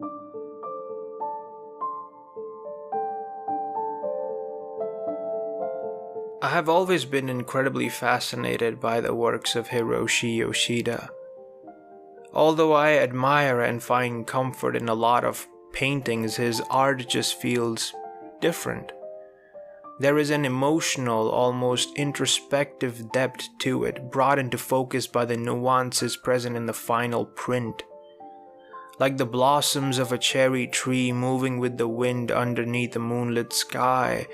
I have always been incredibly fascinated by the works of Hiroshi Yoshida. Although I admire and find comfort in a lot of paintings, his art just feels different. There is an emotional, almost introspective depth to it, brought into focus by the nuances present in the final print. Like the blossoms of a cherry tree moving with the wind underneath a moonlit sky,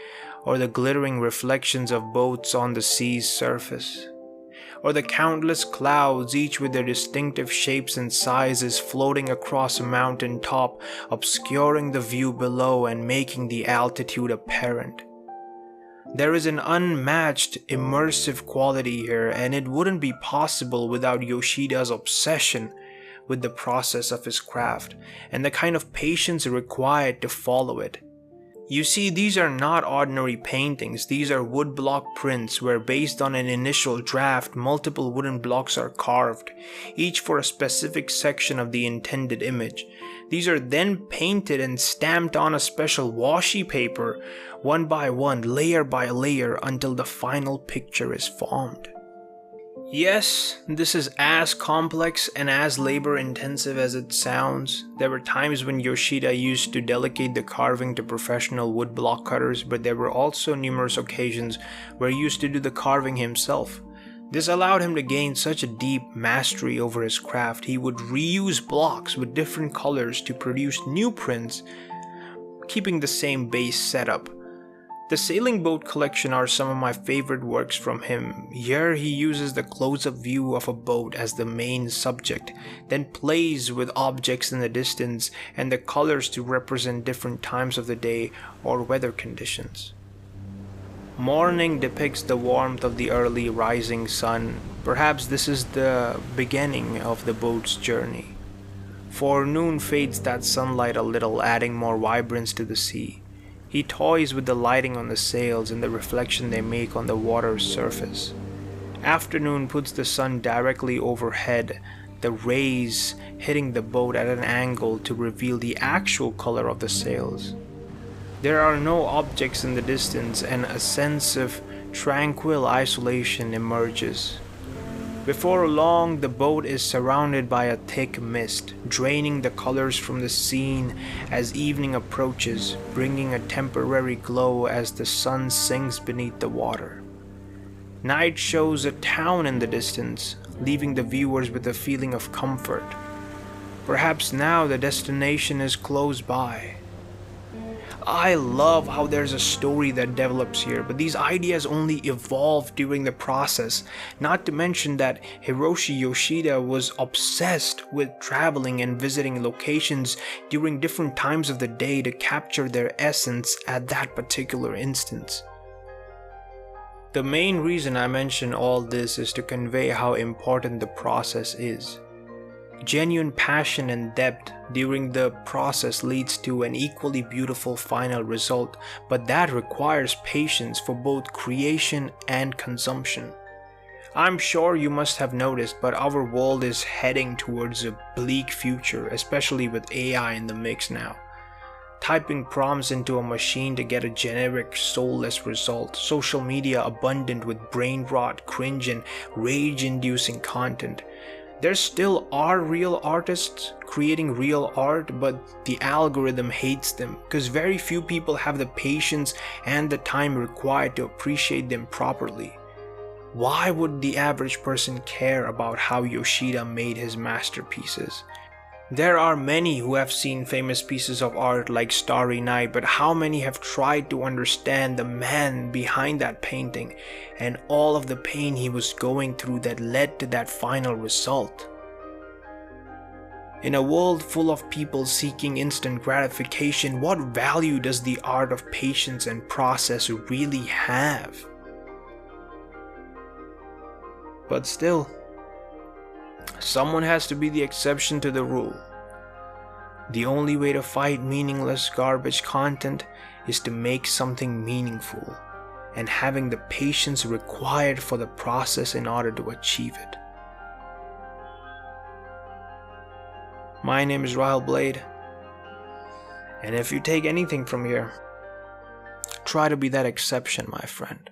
or the glittering reflections of boats on the sea's surface, or the countless clouds, each with their distinctive shapes and sizes, floating across a mountain top, obscuring the view below and making the altitude apparent. There is an unmatched, immersive quality here, and it wouldn't be possible without Yoshida's obsession with the process of his craft, and the kind of patience required to follow it. You see, these are not ordinary paintings. These are woodblock prints where, based on an initial draft, multiple wooden blocks are carved, each for a specific section of the intended image. These are then painted and stamped on a special washi paper, one by one, layer by layer, until the final picture is formed. Yes, this is as complex and as labor-intensive as it sounds. There were times when Yoshida used to delegate the carving to professional woodblock cutters, but there were also numerous occasions where he used to do the carving himself. This allowed him to gain such a deep mastery over his craft. He would reuse blocks with different colors to produce new prints, keeping the same base setup. The sailing boat collection are some of my favorite works from him. Here he uses the close-up view of a boat as the main subject, then plays with objects in the distance and the colors to represent different times of the day or weather conditions. Morning depicts the warmth of the early rising sun. Perhaps this is the beginning of the boat's journey. Forenoon fades that sunlight a little, adding more vibrance to the sea. He toys with the lighting on the sails and the reflection they make on the water's surface. Afternoon puts the sun directly overhead, the rays hitting the boat at an angle to reveal the actual color of the sails. There are no objects in the distance, and a sense of tranquil isolation emerges. Before long, the boat is surrounded by a thick mist, draining the colors from the scene as evening approaches, bringing a temporary glow as the sun sinks beneath the water. Night shows a town in the distance, leaving the viewers with a feeling of comfort. Perhaps now the destination is close by. I love how there's a story that develops here, but these ideas only evolve during the process. Not to mention that Hiroshi Yoshida was obsessed with traveling and visiting locations during different times of the day to capture their essence at that particular instance. The main reason I mention all this is to convey how important the process is. Genuine passion and depth during the process leads to an equally beautiful final result, but that requires patience for both creation and consumption. I'm sure you must have noticed, but our world is heading towards a bleak future, especially with AI in the mix now. Typing prompts into a machine to get a generic, soulless result. Social media abundant with brain rot, cringe, and rage-inducing content. There still are real artists creating real art, but the algorithm hates them because very few people have the patience and the time required to appreciate them properly. Why would the average person care about how Yoshida made his masterpieces? There are many who have seen famous pieces of art like Starry Night, but how many have tried to understand the man behind that painting and all of the pain he was going through that led to that final result? In a world full of people seeking instant gratification, what value does the art of patience and process really have? But still, someone has to be the exception to the rule. The only way to fight meaningless garbage content is to make something meaningful, and having the patience required for the process in order to achieve it. My name is Rahil Blade, And if you take anything from here, try to be that exception, my friend.